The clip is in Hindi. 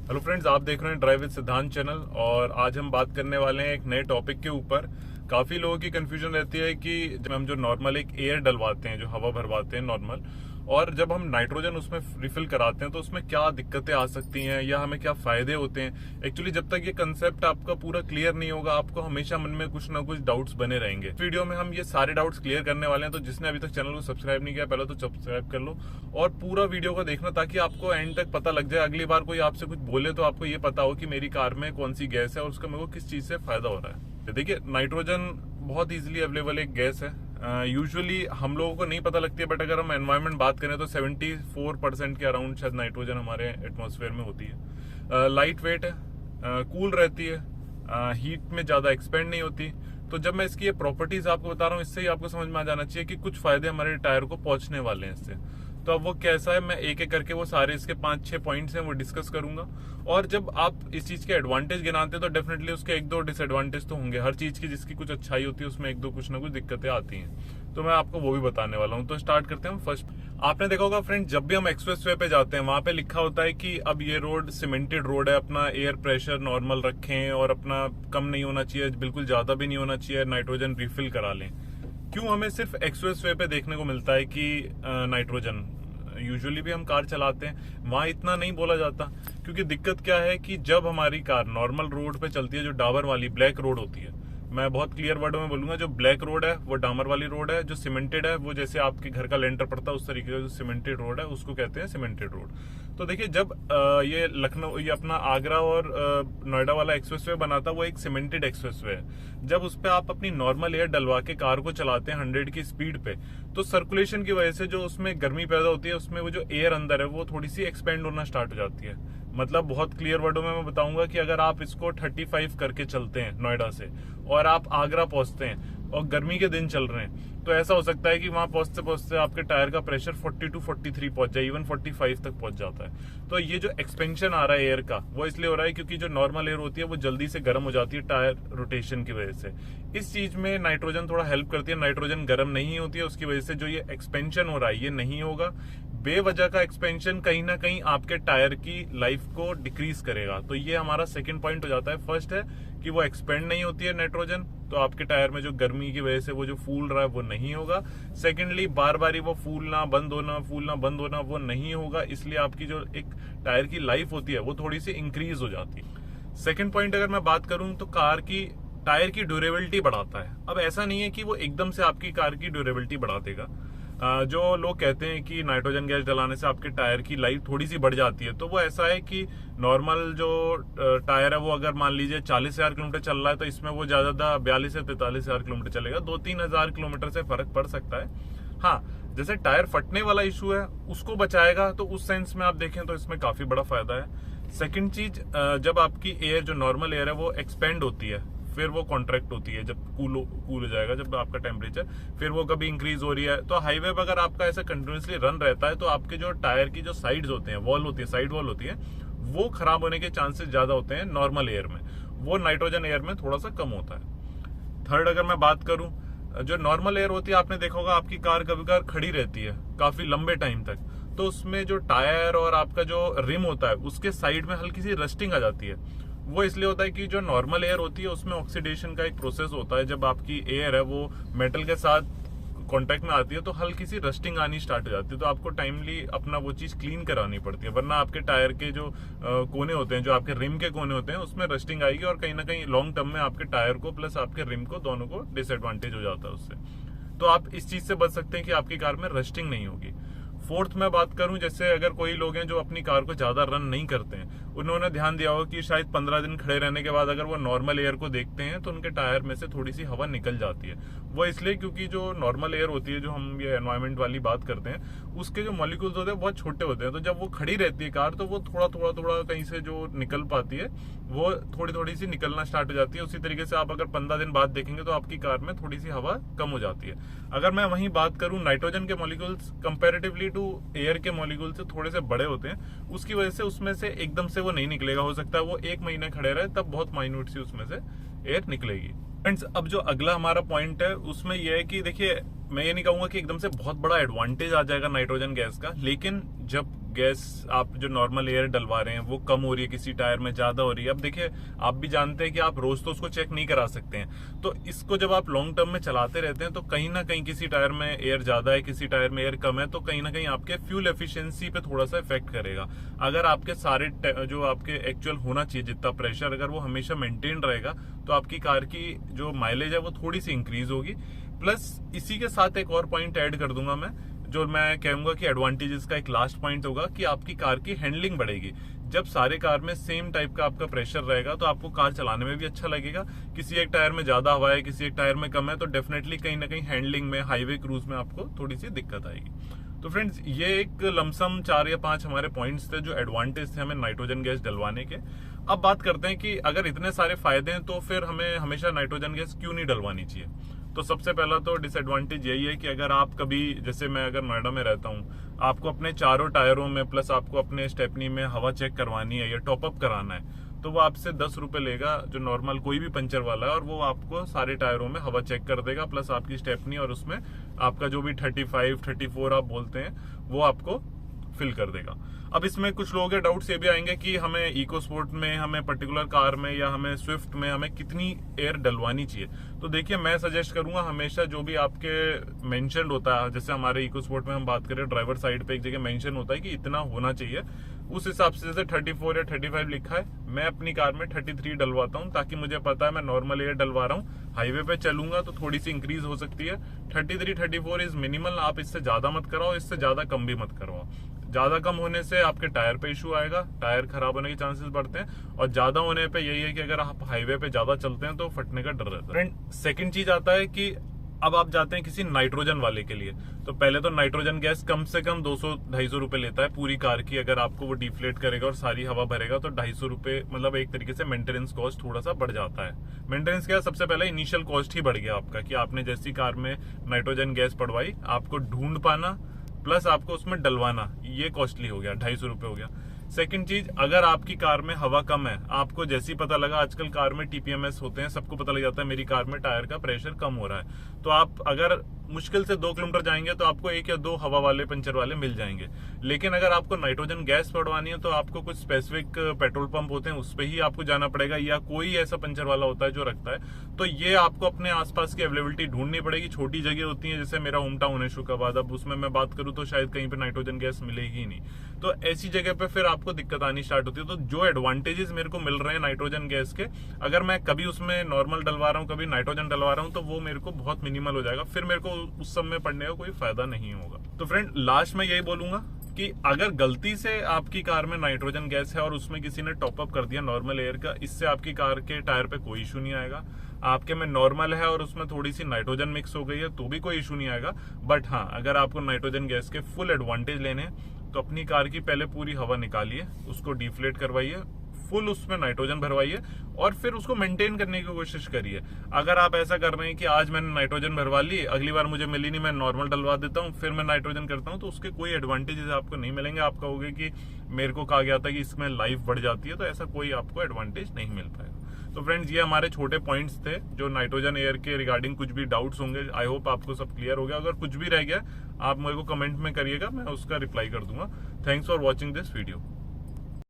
हेलो फ्रेंड्स, आप देख रहे हैं ड्राइव विद सिद्धांत चैनल। और आज हम बात करने वाले हैं एक नए टॉपिक के ऊपर। काफी लोगों की कंफ्यूजन रहती है कि जब हम जो नॉर्मल एक एयर डलवाते हैं, जो हवा भरवाते हैं नॉर्मल, और जब हम नाइट्रोजन उसमें रिफिल कराते हैं तो उसमें क्या दिक्कतें आ सकती हैं या हमें क्या फायदे होते हैं। एक्चुअली जब तक ये कंसेप्ट आपका पूरा क्लियर नहीं होगा, आपको हमेशा मन में कुछ ना कुछ डाउट्स बने रहेंगे। वीडियो में हम ये सारे डाउट्स क्लियर करने वाले हैं, तो जिसने अभी तक चैनल को सब्सक्राइब नहीं किया पहले तो सब्सक्राइब कर लो और पूरा वीडियो को देखना, ताकि आपको एंड तक पता लग जाए। अगली बार कोई आपसे कुछ बोले तो आपको ये पता हो कि मेरी कार में कौन सी गैस है और उसका मेरे को किस चीज से फायदा हो रहा है। देखिए, नाइट्रोजन बहुत इजीली अवेलेबल एक गैस है। यूजुअली हम लोगों को नहीं पता लगती है, बट अगर हम एनवायरनमेंट बात करें तो 74% के अराउंड शायद नाइट्रोजन हमारे एटमॉस्फेयर में होती है। लाइट वेट है, कूल रहती है, हीट में ज्यादा एक्सपेंड नहीं होती। तो जब मैं इसकी ये प्रॉपर्टीज आपको बता रहा हूँ, इससे ही आपको समझ में आ जाना चाहिए कि कुछ फायदे हमारे टायर को पहुंचने वाले हैं इससे। तो अब वो कैसा है, मैं एक एक करके वो सारे इसके 5-6 पॉइंट्स हैं वो डिस्कस करूंगा। और जब आप इस चीज के एडवांटेज गिनाते हैं तो डेफिनेटली उसके 1-2 डिसएडवांटेज तो होंगे। हर चीज की जिसकी कुछ अच्छाई होती है उसमें 1-2 कुछ ना कुछ दिक्कतें आती हैं, तो मैं आपको वो भी बताने वाला हूँ। तो स्टार्ट करते हैं। फर्स्ट, आपने देखा होगा फ्रेंड, जब भी हम एक्सप्रेस वे पे जाते हैं वहां पे लिखा होता है कि अब ये रोड सीमेंटेड रोड है, अपना एयर प्रेशर नॉर्मल रखें और अपना कम नहीं होना चाहिए, बिल्कुल ज्यादा भी नहीं होना चाहिए, नाइट्रोजन रिफिल करा लें। क्यों हमें सिर्फ एक्सप्रेस वे पे देखने को मिलता है कि नाइट्रोजन? यूजुअली भी हम कार चलाते हैं, वहां इतना नहीं बोला जाता। क्योंकि दिक्कत क्या है कि जब हमारी कार नॉर्मल रोड पे चलती है, जो डाबर वाली ब्लैक रोड होती है, मैं बहुत क्लियर वर्डों में बोलूंगा, जो ब्लैक रोड है वो डामर वाली रोड है, जो सीमेंटेड है वो जैसे आपके घर का लेंटर पड़ता है उस तरीके का जो सीमेंटेड रोड है उसको कहते हैं सीमेंटेड रोड। तो देखिए, जब ये लखनऊ, ये अपना आगरा और नोएडा वाला एक्सप्रेस वे बना था, वो एक सीमेंटेड एक्सप्रेस वे है। जब उस पर आप अपनी नॉर्मल एयर डलवा के कार को चलाते हैं 100 की स्पीड पे, तो सर्कुलेशन की वजह से जो उसमें गर्मी पैदा होती है, उसमें वो जो एयर अंदर है वो थोड़ी सी एक्सपेंड होना स्टार्ट हो जाती है। मतलब बहुत क्लियर वर्डों में मैं बताऊंगा कि अगर आप इसको 35 करके चलते हैं नोएडा से और आप आगरा पहुंचते हैं और गर्मी के दिन चल रहे हैं, तो ऐसा हो सकता है कि वहां पहुंचते पहुंचते आपके टायर का प्रेशर 42, 43 पहुंच जाए, इवन 45 तक पहुंच जाता है। तो ये जो एक्सपेंशन आ रहा है एयर का, वो इसलिए हो रहा है क्योंकि जो नॉर्मल एयर होती है वो जल्दी से गर्म हो जाती है टायर रोटेशन की वजह से। इस चीज में नाइट्रोजन थोड़ा हेल्प करती है। नाइट्रोजन गर्म नहीं होती है, उसकी वजह से जो ये एक्सपेंशन हो रहा है ये नहीं होगा। बेवजह का एक्सपेंशन कहीं ना कहीं आपके टायर की लाइफ को डिक्रीज करेगा। तो ये हमारा सेकंड पॉइंट हो जाता है। फर्स्ट है कि वो एक्सपेंड नहीं होती है नाइट्रोजन, तो आपके टायर में जो गर्मी की वजह से वो जो फूल रहा है वो नहीं होगा। सेकेंडली, बार बार वो फूलना बंद होना वो नहीं होगा, इसलिए आपकी जो एक टायर की लाइफ होती है वो थोड़ी सी इंक्रीज हो जाती है। सेकेंड पॉइंट अगर मैं बात करूं तो कार की टायर की ड्यूरेबिलिटी बढ़ाता है। अब ऐसा नहीं है कि वो एकदम से आपकी कार की ड्यूरेबिलिटी बढ़ा देगा। जो लोग कहते हैं कि नाइट्रोजन गैस डलाने से आपके टायर की लाइफ थोड़ी सी बढ़ जाती है, तो वो ऐसा है कि नॉर्मल जो टायर है वो अगर मान लीजिए 40,000 किलोमीटर चल रहा है, तो इसमें वो ज्यादा 42 से 43,000 किलोमीटर चलेगा। 2-3 हजार किलोमीटर से फर्क पड़ सकता है। हाँ, जैसे टायर फटने वाला इशू है उसको बचाएगा, तो उस सेंस में आप देखें तो इसमें काफी बड़ा फायदा है। सेकेंड चीज, जब आपकी एयर जो नॉर्मल एयर है वो एक्सपेंड होती है, फिर वो कॉन्ट्रैक्ट होती है। जब कूल हो जाएगा, जब आपका टेम्परेचर, फिर वो कभी इंक्रीज हो रही है। तो हाईवे पर अगर आपका ऐसा कंटिन्यूसली रन रहता है, तो आपके जो टायर की जो साइड्स होते हैं, वॉल होती है, साइड वॉल होती है, वो खराब होने के चांसेस ज्यादा होते हैं नॉर्मल एयर में। वो नाइट्रोजन एयर में थोड़ा सा कम होता है। थर्ड, अगर मैं बात करूं, जो नॉर्मल एयर होती है, आपने देखा होगा आपकी कार कभी कभार खड़ी रहती है काफी लंबे टाइम तक, तो उसमें जो टायर और आपका जो रिम होता है उसके साइड में हल्की सी रस्टिंग आ जाती है। वो इसलिए होता है कि जो नॉर्मल एयर होती है उसमें ऑक्सीडेशन का एक प्रोसेस होता है। जब आपकी एयर है वो मेटल के साथ कांटेक्ट में आती है तो हल्की सी रस्टिंग आनी स्टार्ट हो जाती है। तो आपको टाइमली अपना वो चीज क्लीन करानी पड़ती है, वरना आपके टायर के जो कोने होते हैं, जो आपके रिम के कोने होते हैं, उसमें रस्टिंग आएगी और कहीं ना कहीं लॉन्ग टर्म में आपके टायर को प्लस आपके रिम को दोनों को डिसएडवांटेज हो जाता है उससे। तो आप इस चीज से बच सकते हैं कि आपकी कार में रस्टिंग नहीं होगी। फोर्थ मैं बात करूं, जैसे अगर कोई लोग हैं जो अपनी कार को ज्यादा रन नहीं करते हैं, उन्होंने ध्यान दिया होगा कि शायद 15 दिन खड़े रहने के बाद अगर वो नॉर्मल एयर को देखते हैं तो उनके टायर में से थोड़ी सी हवा निकल जाती है। वो इसलिए क्योंकि जो नॉर्मल एयर होती है, जो हम ये एनवायरमेंट वाली बात करते हैं, उसके जो मॉलिक्यूल्स होते हैं बहुत छोटे होते हैं। तो जब वो खड़ी रहती है कार, तो वो थोड़ा कहीं से जो निकल पाती है वो थोड़ी सी निकलना स्टार्ट हो जाती है। उसी तरीके से आप अगर 15 दिन बाद देखेंगे तो आपकी कार में थोड़ी सी हवा कम हो जाती है। अगर मैं वहीं बात करूं, नाइट्रोजन के मॉलिक्यूल्स कंपैरेटिवली टू एयर के मॉलिक्यूल से थोड़े से बड़े होते हैं, उसकी वजह से उसमें से एकदम से वो नहीं निकलेगा। हो सकता है वो 1 महीने खड़े रहे, तब बहुत माइन्यूट सी उसमें से एयर निकलेगी। फ्रेंड्स, अब जो अगला हमारा पॉइंट है उसमें यह है कि देखिए, मैं ये नहीं कहूंगा कि एकदम से बहुत बड़ा एडवांटेज आ जाएगा नाइट्रोजन गैस का, लेकिन जब गैस आप जो नॉर्मल एयर डलवा रहे हैं वो कम हो रही है, किसी टायर में ज्यादा हो रही है। अब देखिए, आप भी जानते हैं कि आप रोज तो उसको चेक नहीं करा सकते हैं, तो इसको जब आप लॉन्ग टर्म में चलाते रहते हैं तो कहीं ना कहीं किसी टायर में एयर ज्यादा है, किसी टायर में एयर कम है, तो कहीं ना कहीं आपके फ्यूल एफिशिएंसी पे थोड़ा सा इफेक्ट करेगा। अगर आपके सारे जो आपके एक्चुअल होना चाहिए जितना प्रेशर, अगर वो हमेशा मेंटेन रहेगा तो आपकी कार की जो माइलेज है वो थोड़ी सी इंक्रीज होगी। प्लस इसी के साथ एक और पॉइंट ऐड कर दूंगा मैं, जो मैं कहूंगा कि एडवांटेजेस का एक लास्ट पॉइंट होगा कि आपकी कार की हैंडलिंग बढ़ेगी। जब सारे कार में सेम टाइप का आपका प्रेशर रहेगा तो आपको कार चलाने में भी अच्छा लगेगा। किसी एक टायर में ज्यादा हवा है, किसी एक टायर में कम है, तो डेफिनेटली कहीं ना कहीं हैंडलिंग में, हाईवे क्रूज में आपको थोड़ी सी दिक्कत आएगी। तो फ्रेंड्स, ये एक लमसम 4 या 5 हमारे पॉइंट्स थे जो एडवांटेज थे हमें नाइट्रोजन गैस डलवाने के। अब बात करते हैं कि अगर इतने सारे फायदे हैं तो फिर हमें हमेशा नाइट्रोजन गैस क्यों नहीं डलवानी चाहिए। तो सबसे पहला तो डिसएडवांटेज यही है कि अगर आप कभी, जैसे मैं अगर नोएडा में रहता हूँ, आपको अपने चारों टायरों में प्लस आपको अपने स्टेपनी में हवा चेक करवानी है या टॉपअप कराना है, तो वो आपसे 10 रुपए लेगा जो नॉर्मल कोई भी पंचर वाला है, और वो आपको सारे टायरों में हवा चेक कर देगा प्लस आपकी स्टेपनी, और उसमें आपका जो भी 35, 34 आप बोलते हैं वो आपको फिल कर देगा। अब इसमें कुछ लोगों के डाउट्स ये भी आएंगे कि हमें इको स्पोर्ट में, हमें पर्टिकुलर कार में या हमें स्विफ्ट में हमें कितनी एयर डलवानी चाहिए। तो देखिए, मैं सजेस्ट करूंगा हमेशा जो भी आपके मेंशन होता है, जैसे हमारे इको स्पोर्ट में हम बात करें, ड्राइवर साइड पे एक जगह मेंशन होता है कि इतना होना चाहिए, उस हिसाब से जैसे 34 या 35 लिखा है, मैं अपनी कार में 33 डलवाता हूँ, ताकि मुझे पता है मैं नॉर्मल एयर डलवा रहा हूँ, हाईवे पे चलूंगा तो थोड़ी सी इंक्रीज हो सकती है। 33, 34 इज मिनिमल, आप इससे ज्यादा मत कराओ, इससे ज्यादा कम भी मत करवाओ। ज्यादा कम होने से आपके टायर पे इशू आएगा, टायर खराब होने के चांसेस बढ़ते हैं, और ज्यादा होने पे यही है कि अगर आप हाईवे पे ज्यादा चलते हैं तो फटने का डर रहता है। सेकंड चीज आता है कि अब आप जाते हैं किसी नाइट्रोजन वाले के लिए, तो पहले तो नाइट्रोजन गैस कम से कम 200-250 रुपए लेता है पूरी कार की। अगर आपको वो डिफ्लेट करेगा और सारी हवा भरेगा तो 250 रुपए, मतलब एक तरीके से मेंटेनेंस कॉस्ट थोड़ा सा बढ़ जाता है। मेंटेनेंस क्या, सबसे पहले इनिशियल कॉस्ट ही बढ़ गया आपका, कि आपने जैसी कार में नाइट्रोजन गैस पड़वाई, आपको ढूंढ पाना प्लस आपको उसमें डलवाना, ये कॉस्टली हो गया, 250 रुपए हो गया। सेकंड चीज, अगर आपकी कार में हवा कम है, आपको जैसे ही पता लगा, आजकल कार में टीपीएमएस होते हैं, सबको पता लग जाता है मेरी कार में टायर का प्रेशर कम हो रहा है, तो आप अगर मुश्किल से 2 किलोमीटर जाएंगे तो आपको 1 या 2 हवा वाले पंचर वाले मिल जाएंगे। लेकिन अगर आपको नाइट्रोजन गैस पड़वानी है तो आपको कुछ स्पेसिफिक पेट्रोल पंप होते हैं, उस पर ही आपको जाना पड़ेगा, या कोई ऐसा पंचर वाला होता है जो रखता है। तो ये आपको अपने आसपास की अवेलेबिलिटी ढूंढनी पड़ेगी। छोटी जगह होती है, जैसे मेरा होम टाउन है शुकाबाद, अब उसमें मैं बात करूं तो शायद कहीं पे नाइट्रोजन गैस मिलेगी ही नहीं, तो ऐसी जगह पे फिर आपको दिक्कत आनी स्टार्ट होती है। तो जो एडवांटेजेस मेरे को मिल रहे हैं नाइट्रोजन गैस के, अगर मैं कभी उसमें नॉर्मल डलवा रहा हूँ, कभी नाइट्रोजन डलवा रहा हूँ, तो वो मेरे को बहुत मिनिमल हो जाएगा, फिर मेरे को उस सब में पड़ने का कोई फायदा नहीं होगा। तो फ्रेंड, लास्ट में यही बोलूंगा कि अगर गलती से आपकी कार में नाइट्रोजन गैस है और उसमें किसी ने टॉपअप कर दिया नॉर्मल एयर का, इससे आपकी कार के टायर पे कोई इशू नहीं आएगा। आपके में नॉर्मल है और उसमें थोड़ी सी नाइट्रोजन मिक्स हो गई है तो भी कोई इशू नहीं आएगा। बट हाँ, अगर आपको नाइट्रोजन गैस के फुल एडवांटेज लेने हैं तो अपनी कार की पहले पूरी हवा निकालिए, उसको डिफ्लेट करवाइए, फुल उसमें नाइट्रोजन भरवाइए, और फिर उसको मेंटेन करने की कोशिश करिए। अगर आप ऐसा कर रहे हैं कि आज मैंने नाइट्रोजन भरवा ली, अगली बार मुझे मिली नहीं, मैं नॉर्मल डलवा देता हूँ, फिर मैं नाइट्रोजन करता हूँ, तो उसके कोई एडवांटेजेस आपको नहीं मिलेंगे। आप कहोगे कि मेरे को कहा गया था कि इसमें लाइफ बढ़ जाती है, तो ऐसा कोई आपको एडवांटेज नहीं मिल पाएगा। तो फ्रेंड्स, ये हमारे छोटे पॉइंट्स थे जो नाइट्रोजन एयर के रिगार्डिंग कुछ भी डाउट्स होंगे, आई होप आपको सब क्लियर हो गया। अगर कुछ भी रह गया आप मेरे को कमेंट में करिएगा, मैं उसका रिप्लाई कर दूंगा। Thanks for watching this video.